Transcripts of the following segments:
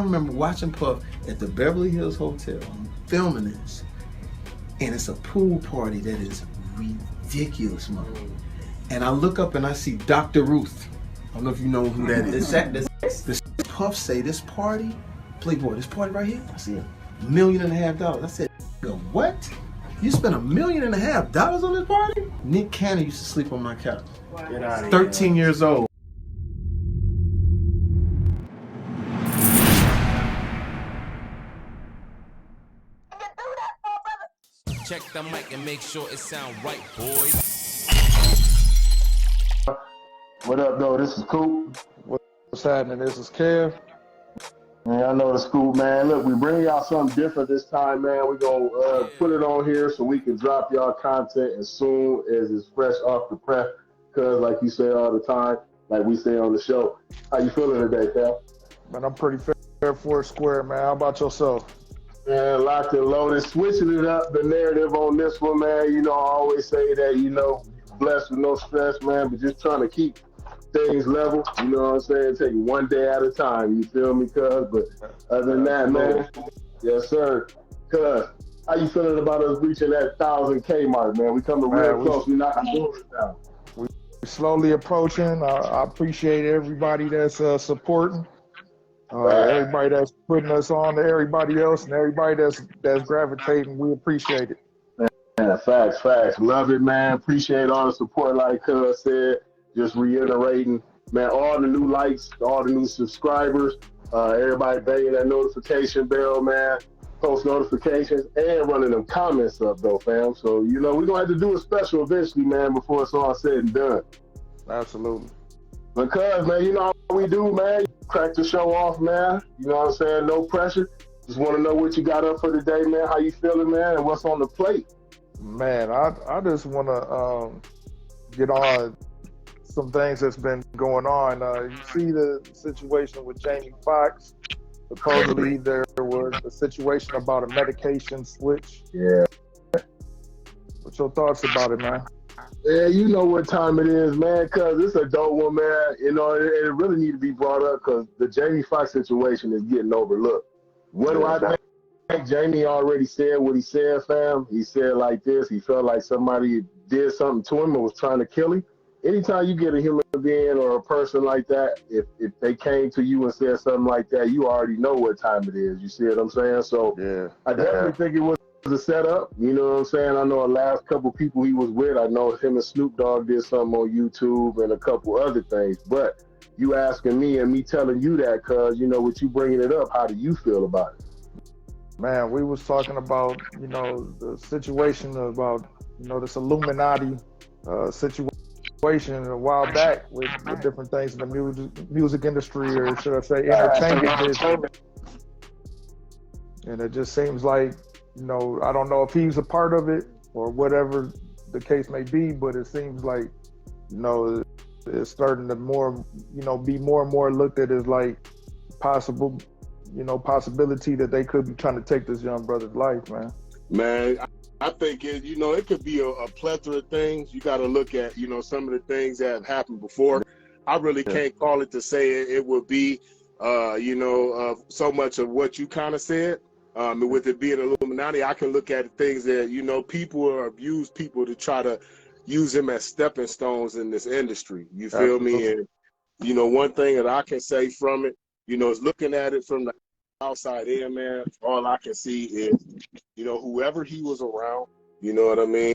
remember watching Puff at the Beverly Hills Hotel, filming this, and it's a pool party that is ridiculous, man. And I look up and I see Dr. Ruth. I don't know if you know who that is. This Puff say, this party, Playboy, this party right here, I see $1.5 million. I said, what? You spent $1.5 million on this party? Nick Cannon used to sleep on my couch. Wow. 13 years old. Check the mic and make sure it sound right, boys. What up, though? This is Coop. What's happening? This is Kev. Man, I know the school, man. Look, we bring y'all something different this time, man. We're going to put it on here so we can drop y'all content as soon as it's fresh off the press. Because, like you say all the time, like we say on the show, how you feeling today, Kev? Man, I'm pretty fair for a square, man. How about yourself? Man, locked and loaded. Switching it up, the narrative on this one, man. You know, I always say that, you know, blessed with no stress, man, but just trying to keep things level, you know what I'm saying? Take one day at a time, you feel me, cuz? But other than that, man, yes, sir. Cuz, how you feeling about us reaching that 1,000K mark, man? We coming real close. We not doing it now. We're slowly approaching. I appreciate everybody that's supporting. Everybody that's putting us on to everybody else and everybody that's gravitating, we appreciate it. Man, facts. Love it, man. Appreciate all the support, like Cuz said. Just reiterating, man, all the new likes, all the new subscribers, everybody banging that notification bell, man, post notifications, and running them comments up, though, fam. So, you know, we're going to have to do a special eventually, man, before it's all said and done. Absolutely. Because, man, you know how we do, man. Crack the show off, man. You know what I'm saying? No pressure. Just want to know what you got up for today, man. How you feeling, man, and what's on the plate? Man, I just want to get on some things that's been going on. You see the situation with Jamie Foxx. Supposedly there was a situation about a medication switch. Yeah. What's your thoughts about it, man? Yeah, you know what time it is, man, because it's a dope one, man. You know, it really need to be brought up because the Jamie Foxx situation is getting overlooked. What do I think? Jamie already said what he said, fam. He said like this. He felt like somebody did something to him and was trying to kill him. Anytime you get a human being or a person like that, if they came to you and said something like that, you already know what time it is. You see what I'm saying? So yeah, I definitely think it was a setup. You know what I'm saying? I know the last couple people he was with, I know him and Snoop Dogg did something on YouTube and a couple other things. But you asking me and me telling you that, cuz, you know, with you bringing it up, how do you feel about it? Man, we was talking about, you know, the situation about, you know, this Illuminati situation a while back with different things in the music industry, or should I say entertainment business. And it just seems like, you know, I don't know if he's a part of it or whatever the case may be, but it seems like, you know, it's starting to more, you know, be more and more looked at as like possible, you know, possibility that they could be trying to take this young brother's life, man. Man, I think it, you know, it could be a plethora of things. You got to look at, you know, some of the things that have happened before. I really can't call it to say it would be, you know, so much of what you kind of said. With it being Illuminati, I can look at things that, you know, people abuse people to try to use them as stepping stones in this industry. You feel Absolutely. Me? And, you know, one thing that I can say from it, you know, is looking at it from the outside in, man, all I can see is, you know, whoever he was around, you know what I mean,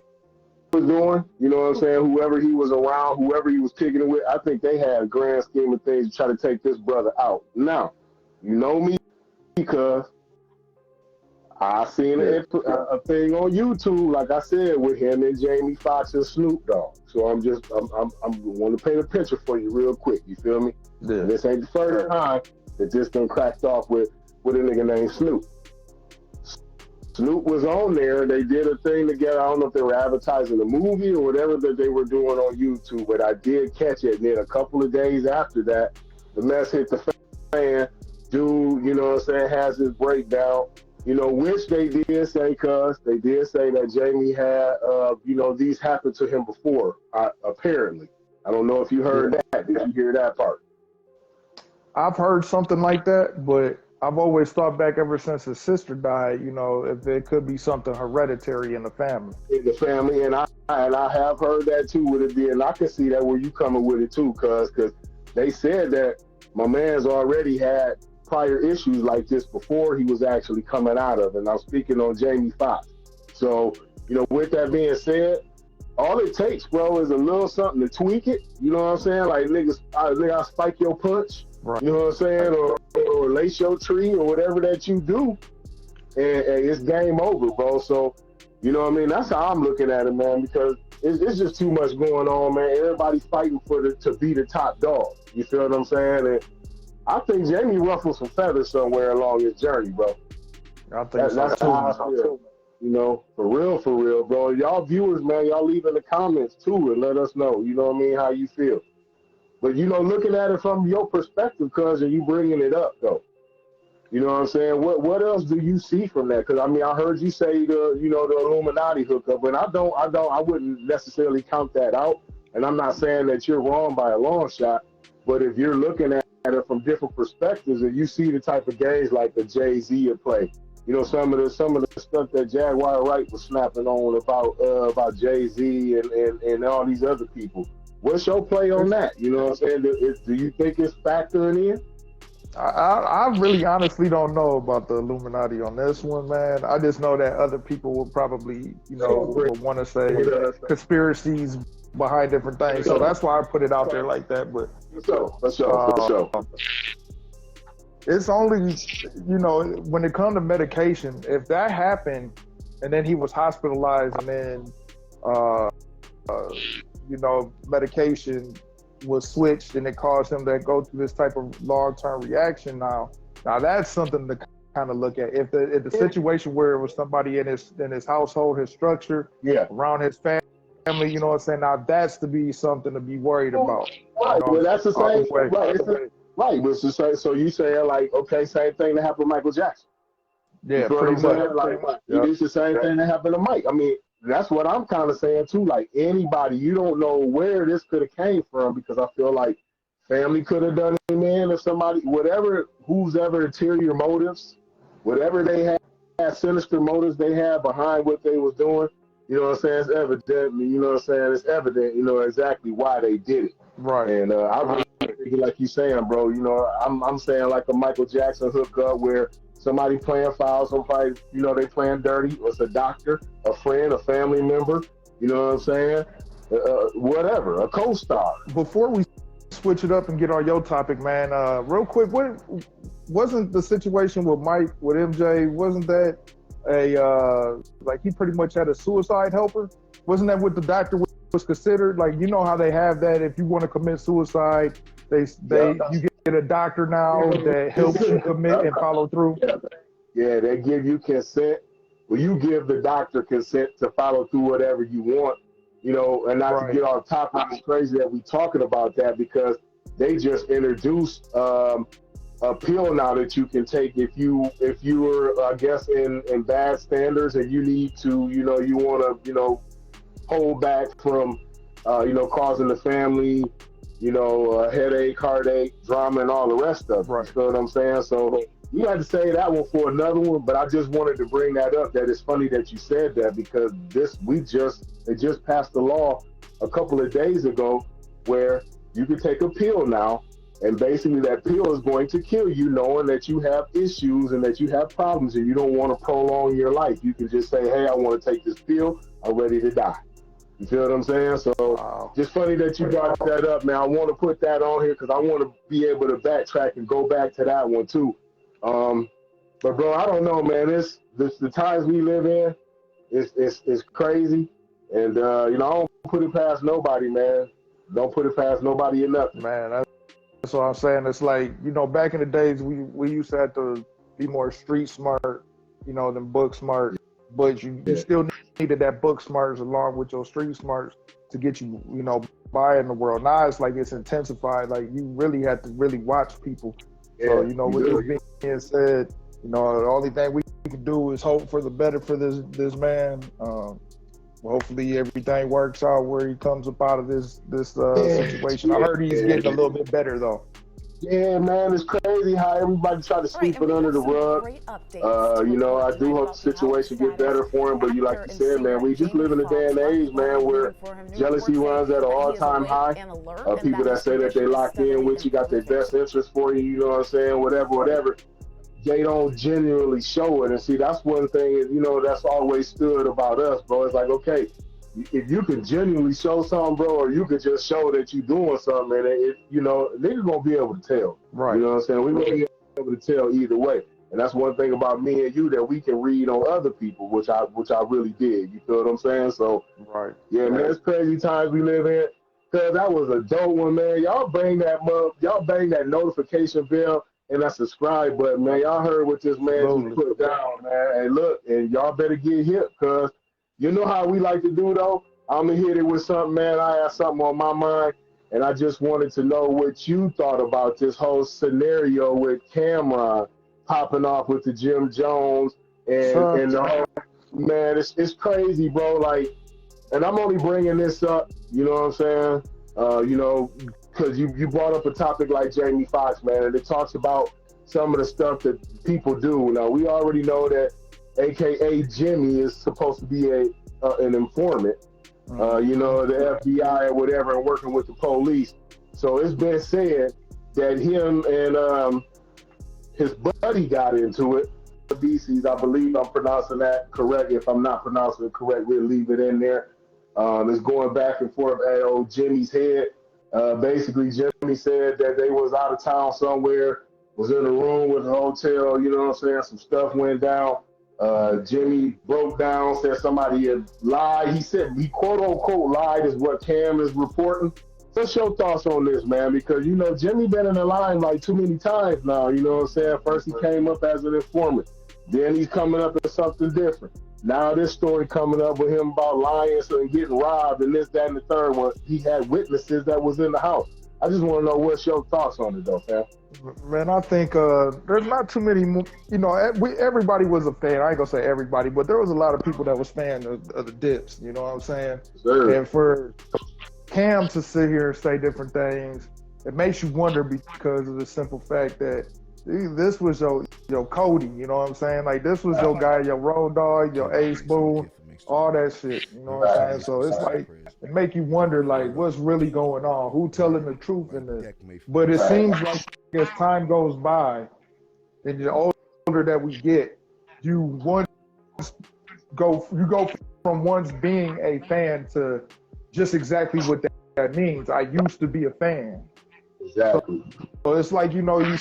was doing, you know what I'm saying, whoever he was around, whoever he was kicking it with, I think they had a grand scheme of things to try to take this brother out. Now, you know me, because I seen a thing on YouTube, like I said, with him and Jamie Foxx and Snoop Dogg. So I'm want to paint a picture for you real quick, you feel me? Yeah. And this ain't the first time that this been cracked off with a nigga named Snoop. Snoop was on there. They did a thing together. I don't know if they were advertising a movie or whatever that they were doing on YouTube, but I did catch it. And then a couple of days after that, the mess hit the fan. Dude, you know what I'm saying, has his breakdown, you know, which they did say, cuz they did say that Jamie had, you know, these happened to him before, apparently. I don't know if you heard that. Did you hear that part? I've heard something like that, but I've always thought back ever since his sister died, you know, if there could be something hereditary in the family. In the family, and I have heard that too with it being, and I can see that where you coming with it too, cause they said that my man's already had prior issues like this before he was actually coming out of it. And I'm speaking on Jamie Foxx. So, you know, with that being said, all it takes, bro, is a little something to tweak it. You know what I'm saying? Like, niggas, I spike your punch. Right. You know what I'm saying? Or lace your tree or whatever that you do. And it's game over, bro. So, you know what I mean? That's how I'm looking at it, man, because it's just too much going on, man. Everybody's fighting to be the top dog. You feel what I'm saying? And I think Jamie ruffled some feathers somewhere along his journey, bro. I think that's how I feel. You know, for real, bro. Y'all viewers, man, y'all leave in the comments too and let us know, you know what I mean, how you feel. But, you know, looking at it from your perspective, cousin, you bringing it up, though. You know what I'm saying? What else do you see from that? Because, I mean, I heard you say the Illuminati hookup, and I wouldn't necessarily count that out. And I'm not saying that you're wrong by a long shot, but if you're looking at it from different perspectives and you see the type of games like the Jay-Z at play, you know, some of the stuff that Jaguar Wright was snapping on about Jay-Z and all these other people. What's your play on that? You know what I'm saying? Do you think it's factoring in? I really honestly don't know about the Illuminati on this one, man. I just know that other people will probably, you know, will want to say conspiracies behind different things. So that's why I put it out there like that. But for sure. It's only, you know, when it comes to medication, if that happened and then he was hospitalized and then, you know, medication was switched and it caused him to go through this type of long-term reaction now that's something to kind of look at. If the situation where it was somebody in his household, his structure, around his family, you know what I'm saying? Now that's to be something to be worried about. Right, you know, well, that's the same way. Right, but it's just like, so you say like, okay, same thing that happened to Michael Jackson. Yeah, pretty much. Like, it's the same thing that happened to Mike. I mean, that's what I'm kind of saying too. Like anybody, you don't know where this could have came from, because I feel like family could have done it, man, or somebody, whose ever interior motives, whatever they had, sinister motives they had behind what they was doing. You know what I'm saying? It's evident. You know what I'm saying? It's evident. You know exactly why they did it. Right. And I really think, like you saying, bro. You know, I'm saying like a Michael Jackson hookup where somebody playing foul, somebody, you know, they playing dirty. It's a doctor, a friend, a family member. You know what I'm saying? Whatever, a co-star. Before we switch it up and get on your topic, man, real quick, what wasn't the situation with Mike, with MJ, wasn't that like he pretty much had a suicide helper? Wasn't that what the doctor was considered? Like, you know how they have that if you want to commit suicide, you get a doctor now that helps you commit and follow through. Yeah, they give you consent. Well, you give the doctor consent to follow through whatever you want, you know, and not to get off topic. It's crazy that we talking about that, because they just introduced a pill now that you can take if you were, I guess, in bad standards and you need to, you know, you want to, you know, hold back from, you know, causing the family, you know, headache, heartache, drama, and all the rest of it. Right. You know what I'm saying? So you had to say that one for another one, but I just wanted to bring that up. That it's funny that you said that, because it just passed a law a couple of days ago where you can take a pill now, and basically that pill is going to kill you, knowing that you have issues and that you have problems and you don't want to prolong your life. You can just say, hey, I want to take this pill. I'm ready to die. You feel what I'm saying? So just funny that you brought that up, man. I want to put that on here because I want to be able to backtrack and go back to that one too. But bro, I don't know, man. This the times we live in is crazy, and you know, I don't put it past nobody, man. Don't put it past nobody or nothing, man. That's what I'm saying. It's like, you know, back in the days we used to have to be more street smart, you know, than book smart. But you still needed that book smarts along with your street smarts to get you, you know, by in the world. Now it's like it's intensified. Like you really have to really watch people. Yeah, so, you know, with this being said, you know, the only thing we can do is hope for the better for this man. Hopefully everything works out where he comes up out of this situation. I heard he's getting a little bit better though. Yeah, man, it's crazy how everybody try to sweep it under the rug. You know, I do hope the situation get better for him, but you like you said, man, we just live in a day and age, man, where jealousy runs at an all-time high. People that say that they locked in with you, got their best interest for you, you know what I'm saying, whatever. They don't genuinely show it. And see, that's one thing, you know, that's always stood about us, bro. It's like, okay, if you can genuinely show something, bro, or you could just show that you doing something, and it, you know, niggas gonna be able to tell. Right. You know what I'm saying? We gonna be able to tell either way. And that's one thing about me and you that we can read on other people, which I really did. You feel what I'm saying? So, right. Yeah, man, it's crazy times we live in. Cause that was a dope one, man. Y'all bang that notification bell and that subscribe button, man. Y'all heard what this man just put down, man. And look, and y'all better get hip, cause you know how we like to do, though? I'm going to hit it with something, man. I have something on my mind, and I just wanted to know what you thought about this whole scenario with Cameron popping off with the Jim Jones and the whole, man, it's crazy, bro. Like, and I'm only bringing this up, you know what I'm saying? You know, because you brought up a topic like Jamie Foxx, man, and it talks about some of the stuff that people do. Now, we already know that AKA Jimmy is supposed to be an informant, you know, the FBI or whatever, and working with the police. So it's been said that him and his buddy got into it. BCs, I believe I'm pronouncing that correct. If I'm not pronouncing it correct, we'll leave it in there. It's going back and forth at old Jimmy's head. Basically, Jimmy said that they was out of town somewhere, was in a room with a hotel, you know what I'm saying? Some stuff went down. Jimmy broke down, said somebody had lied. He said he quote unquote lied is what Cam is reporting. What's your thoughts on this, man? Because, you know, Jimmy been in the limelight too many times now, you know what I'm saying? First he came up as an informant. Then he's coming up as something different. Now this story coming up with him about lying and getting robbed and this, that, and the third one. He had witnesses that was in the house. I just want to know what's your thoughts on it, though, fam. Man, I think there's not too many, you know, everybody was a fan. I ain't going to say everybody, but there was a lot of people that was fans of the Dips, you know what I'm saying? Sure. And for Cam to sit here and say different things, it makes you wonder because of the simple fact that this was your Cody, you know what I'm saying? Like, this was your guy, your road dog, your ace boo, all that shit, you know what I'm saying? So it's like, it make you wonder, like, what's really going on? Who telling the truth in this? But it seems like as time goes by, and the older that we get, you go from once being a fan to just exactly what that means. I used to be a fan. Exactly. So it's like, you know, you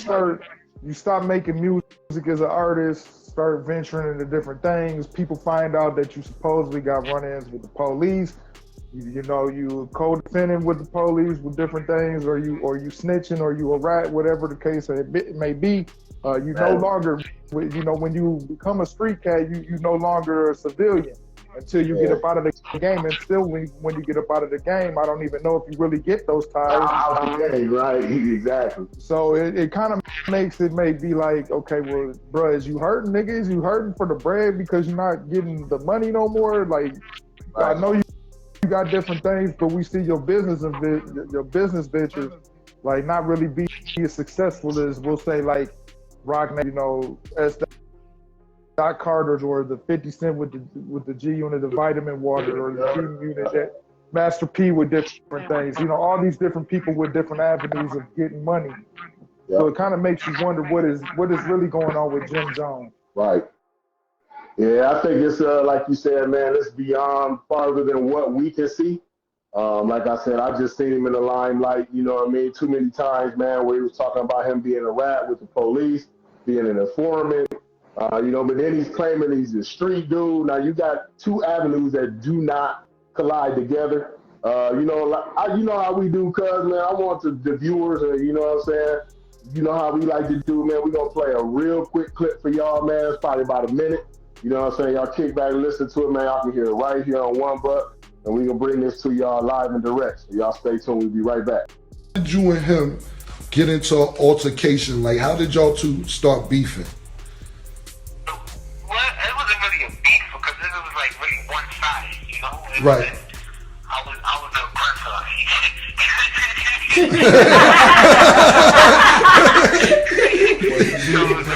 stop making music as an artist, start venturing into different things. People find out that you supposedly got run-ins with the police. You know, you co-defending with the police with different things, or you snitching, or you a rat, whatever the case it may be. You no longer, you know, when you become a street cat, you no longer a civilian until you get up out of the game. And still, when you get up out of the game, I don't even know if you really get those ties. Right, exactly. So it kind of makes it may be like, okay, well, bro, is you hurting, niggas? You hurting for the bread because you're not getting the money no more? Like, I know you got different things, but we see your business ventures like not really be as successful as, we'll say, like Rock, you know, as Doc Carter's, or the 50 Cent with the G Unit, the vitamin water, or the G Unit, that Master P with different things. You know, all these different people with different avenues of getting money. Yep. So it kind of makes you wonder what is really going on with Jim Jones. Right. Yeah, I think it's like you said, man, it's beyond farther than what we can see. Like I said, I just seen him in the limelight, you know what I mean, too many times, man, where he was talking about him being a rat with the police, being an informant, you know, but then he's claiming he's a street dude. Now you got two avenues that do not collide together. You know, like, you know how we do, cuz, man, I want the viewers, you know what I'm saying? You know how we like to do, man. We're going to play a real quick clip for y'all, man. It's probably about a minute. You know what I'm saying? Y'all kick back and listen to it, man. Y'all can hear it right here on One Buck. And we're going to bring this to y'all live and direct. So y'all stay tuned. We'll be right back. How did you and him get into an altercation? Like, how did y'all two start beefing? Well, it wasn't really a beef because it was like really one-sided, you know? Right. I was the aggressor. It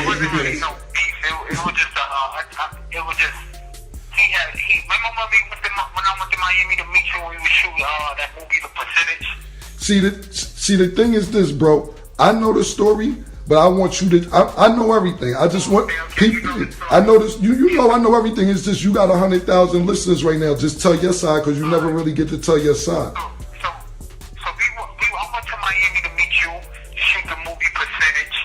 wasn't really no beef. It was just it was just he remember when I went to Miami to meet you when we were shooting that movie The Percentage. See the thing is this, bro. I know the story, but I want you to. I know everything. I just want people. I know this. You know I know everything. It's just you got 100,000 listeners right now. Just tell your side because you never really get to tell your side. I went to Miami to meet you to shoot the movie Percentage,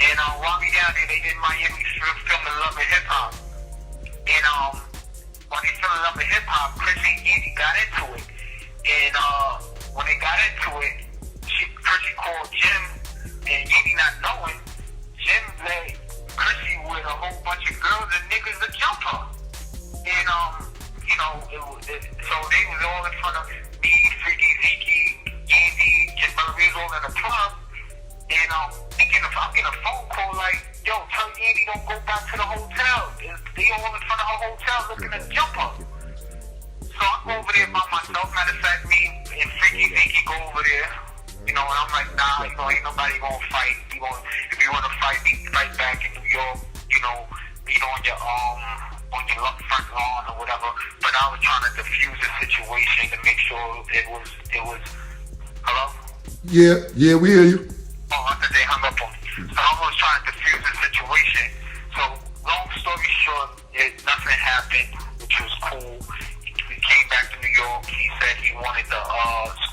and while we down there, they did Miami filming Love and Hip Hop, and when they filmed Love and Hip Hop, Chris and Diddy got into it, and when they got into it, Chrissy called Jim, and Diddy not knowing, Jim let Chrissy with a whole bunch of girls and niggas to jump her, and so they was all in front of me, Freaky Zeke, Yeezy, Jim Murray was all in the club, and I'm getting a phone call like, yo, tell Yeezy don't go back to the hotel. They all in front of her hotel looking to jump her. So I go over there by myself. Matter of fact, me and Freaky Zeke go over there. And I'm like, nah, ain't nobody gonna fight. If you wanna fight, fight back in New York. Be on your front lawn or whatever. But I was trying to diffuse the situation to make sure it was. Hello? Yeah, we hear you. Oh, I thought they hung up on me. So I was trying to diffuse the situation. So long story short, nothing happened, which was cool. We came back to New York. He said he wanted to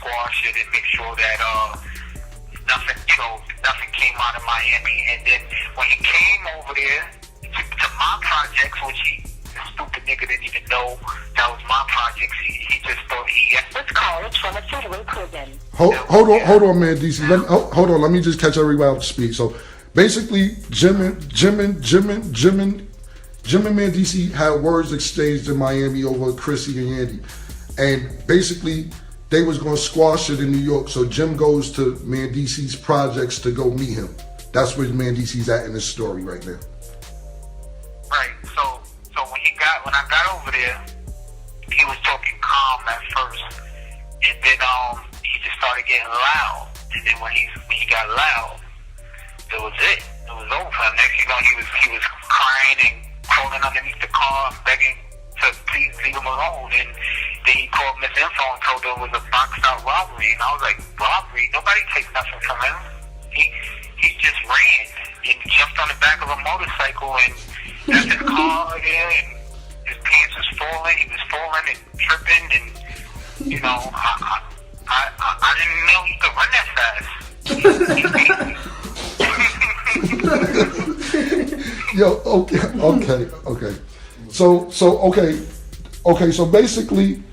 squash it and make sure that nothing came out of Miami. And then when he came over there to my projects, which the stupid nigga didn't even know that was my projects, he just thought Let's call it from a federal prison. Hold on, man, DC. Hold on. Let me just catch everybody up to speed. So basically, Jim and Man DC had words exchanged in Miami over Chrissy and Andy, and basically they was gonna squash it in New York. So Jim goes to Man DC's projects to go meet him. That's where Man DC's at in this story right now. Right. So when I got over there, he was talking calm at first, and then he just started getting loud. And then when he got loud, it was it. It was over. Next you know, he was crying and crawling underneath the car, begging to please leave him alone. And then he called Miss Info and told her it was a boxed out robbery. And I was like, robbery? Nobody takes nothing from him. He just ran and jumped on the back of a motorcycle and left his car there, and his pants was falling. He was falling and tripping, and I didn't know he could run that fast. Yo, okay. So basically,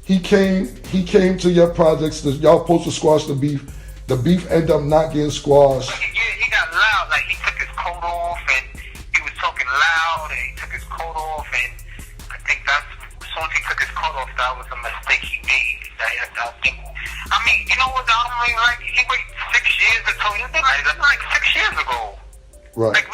he came to your projects. Y'all supposed to squash the beef. The beef ended up not getting squashed. He got loud. Like he took his coat off and he was talking loud, and he took his coat off, and I think as soon as he took his coat off, that was a mistake he made. I mean, you know what? I don't mean, like he waited 6 years to tell you. That's like 6 years ago. Right. Like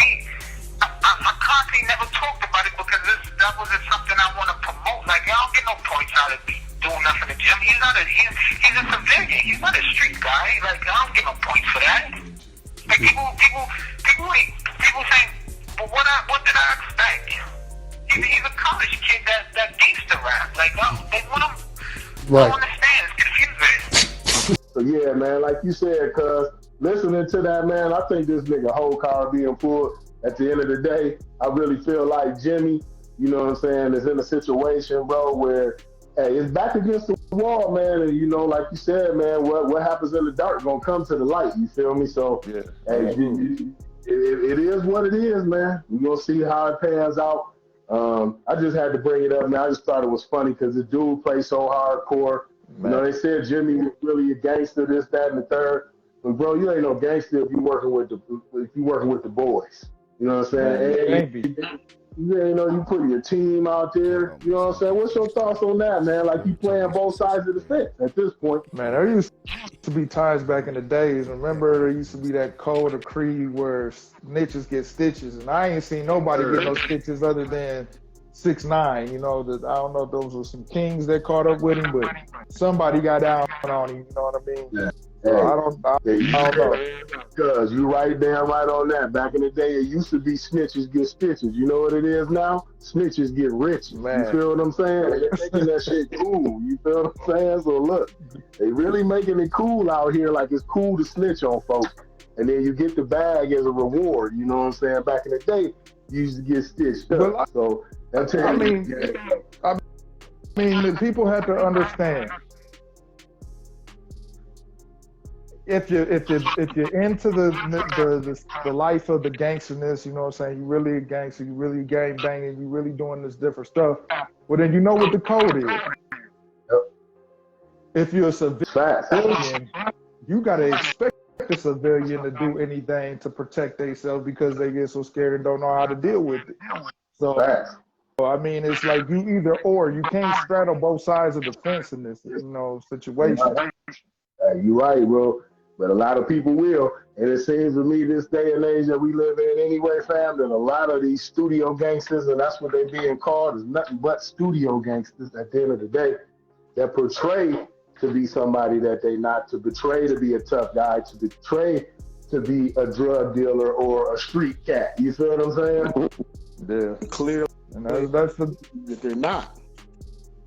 I constantly never talked about it because that wasn't something I want to promote. Like I don't get no points out of me doing nothing to Jim. He's a civilian. He's not a street guy. Like I don't get no points for that. Like people saying, well, what did I expect? He's a college kid that gangster rap. Like what I'm. Right. I don't understand. It's confusing. So yeah, man, like you said, cuz listening to that, man, I think this nigga whole car being pulled. At the end of the day, I really feel like Jimmy, you know what I'm saying, is in a situation, bro, where hey, it's back against the wall, man, and like you said, man, what happens in the dark gonna come to the light. You feel me? So yeah. Hey, it is what it is, man. We're gonna see how it pans out. I just had to bring it up, man. I just thought it was funny because the dude plays so hardcore. Man. They said Jimmy was really a gangster, this, that, and the third. But bro, you ain't no gangster if you working with the boys. You know what I'm saying? You put your team out there. You know what I'm saying? What's your thoughts on that, man? Like you playing both sides of the fence at this point. Man, there used to be times back in the days. Remember, there used to be that code of creed where snitches get stitches, and I ain't seen nobody get no stitches other than 6ix9ine. I don't know if those were some kings that caught up with him, but somebody got down on him. You know what I mean? Yeah. I don't know. Cause you right down right on that. Back in the day, it used to be snitches get stitches. You know what it is now? Snitches get riches. Man. You feel what I'm saying? They're making that shit cool. You feel what I'm saying? So look, they really making it cool out here. Like it's cool to snitch on folks, and then you get the bag as a reward. You know what I'm saying? Back in the day, you used to get stitched up. Well, So that's I mean, the people have to understand. If you're into the life of the gangsterness, you know what I'm saying, you really a gangster, you really gang banging, you really doing this different stuff, well then you know what the code is. Yep. If you're a civilian, you gotta expect a civilian to do anything to protect themselves because they get so scared and don't know how to deal with it. So I mean, it's like you either or. You can't straddle both sides of the fence in this, situation. You're right, bro. But a lot of people will. And it seems to me this day and age that we live in anyway, fam, that a lot of these studio gangsters, and that's what they being called, is nothing but studio gangsters at the end of the day, that portray to be somebody that they not, to betray to be a tough guy, to betray to be a drug dealer or a street cat. You feel what I'm saying? Yeah. Clearly, and that's that they're not.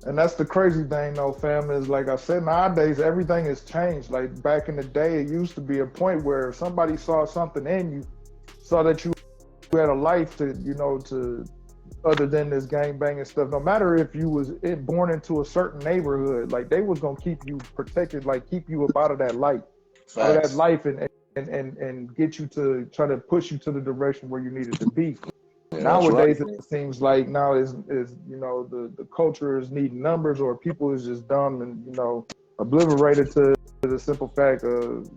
And that's the crazy thing, though, fam, is like I said, nowadays everything has changed. Like back in the day, it used to be a point where if somebody saw something in you, saw that you had a life to, to other than this gang banging stuff. No matter if you was born into a certain neighborhood, like they was gonna keep you protected, like keep you up out of that light, out of that life, and get you to try to push you to the direction where you needed to be. Yeah, nowadays, it seems like now is the culture is needing numbers, or people is just dumb and obliterated to the simple fact of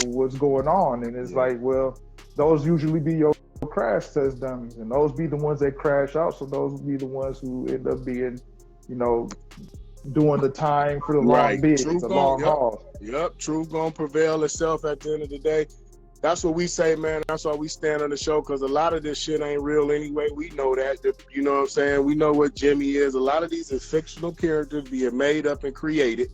what's going on, and it's like, well, those usually be your crash test dummies, and those be the ones that crash out. So those will be the ones who end up being, doing the time for the long bids, the long hauls. Yep, truth gonna prevail itself at the end of the day. That's what we say, man. That's why we stand on the show, because a lot of this shit ain't real anyway. We know that. You know what I'm saying? We know what Jimmy is. A lot of these is fictional characters being made up and created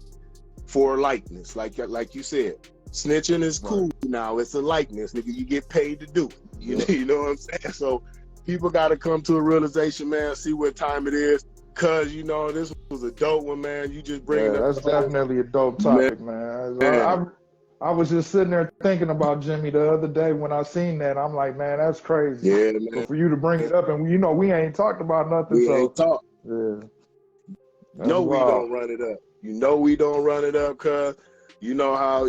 for likeness. Like you said, snitching is cool now. It's a likeness, nigga. You get paid to do it. You know what I'm saying? So people got to come to a realization, man, see what time it is. Because, this was a dope one, man. You just bring it up. That's definitely a dope topic, man. I was just sitting there thinking about Jimmy the other day when I seen that. I'm like, man, that's crazy. Yeah, man. So for you to bring it up, and we ain't talked about nothing. We ain't talked. Yeah. We don't run it up. We don't run it up, cuz you know how,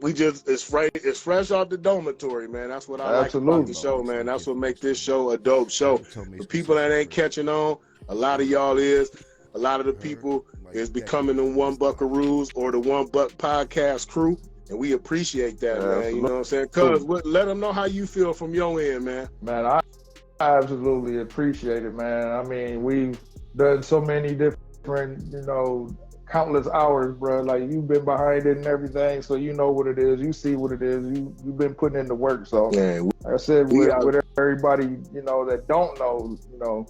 we just, it's fresh off the dormitory, man. That's what I like about the show, man. That's what makes this show a dope show. The people that ain't catching on, a lot of y'all is. A lot of the people is becoming the One Buckaroos or the One Buck podcast crew, and we appreciate that, man. You know what I'm saying? Cuz, let them know how you feel from your end, man. Man, I absolutely appreciate it, man. I mean, we've done so many different, countless hours, bro. Like, you've been behind it and everything, so you know what it is. You see what it is. You've been putting in the work. So, like I said, with everybody, that don't know,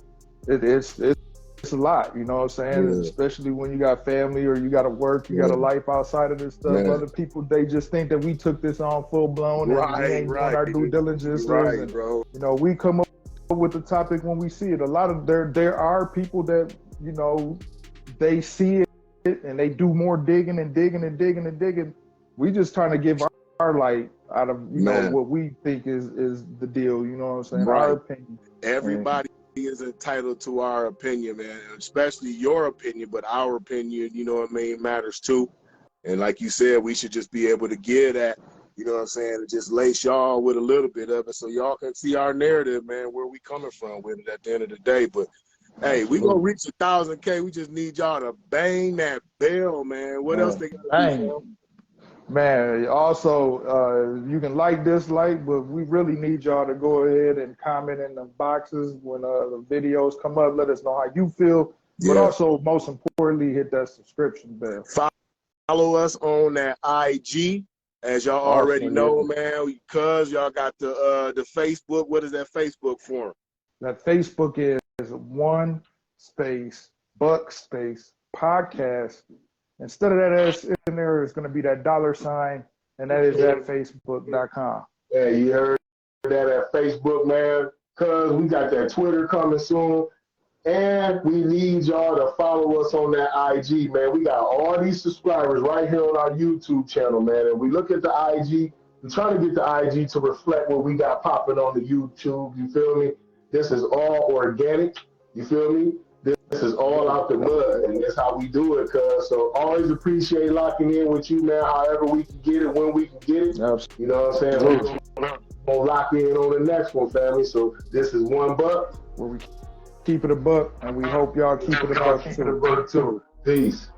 it's a lot, you know what I'm saying? Yeah. Especially when you got family or you got to work, you got a life outside of this stuff. Yeah. Other people, they just think that we took this on full blown and we ain't doing our due diligence. Right, bro. We come up with the topic when we see it. A lot of there are people that, they see it and they do more digging and digging and digging and digging. We just trying to give our light out of, what we think is the deal, you know what I'm saying? Right. Our opinion. Everybody is entitled to our opinion, man, especially your opinion, but our opinion, matters too. And like you said, we should just be able to give that, you know what I'm saying, and just lace y'all with a little bit of it so y'all can see our narrative, man, where we coming from with it at the end of the day. But hey, we gonna reach 1,000K. We just need y'all to bang that bell, man. What else they gotta do? Man, also, you can dislike, but we really need y'all to go ahead and comment in the boxes when the videos come up. Let us know how you feel, but also, most importantly, hit that subscription bell. Follow us on that IG, as y'all already know, man, because y'all got the Facebook. What is that Facebook for? That Facebook is 1 space Buck space podcast Instead of that S in there, it's going to be that $, and that is at facebook.com. Yeah, you heard that at Facebook, man, because we got that Twitter coming soon. And we need y'all to follow us on that IG, man. We got all these subscribers right here on our YouTube channel, man. And we look at the IG, we're trying to get the IG to reflect what we got popping on the YouTube. You feel me? This is all organic. You feel me? This is all out the mud, and that's how we do it, cuz. So always appreciate locking in with you, man, however we can get it, when we can get it. You know what I'm saying? We're going to lock in on the next one, family. So this is $1. Where we keep it a buck, and we hope y'all keep it a buck too. Peace.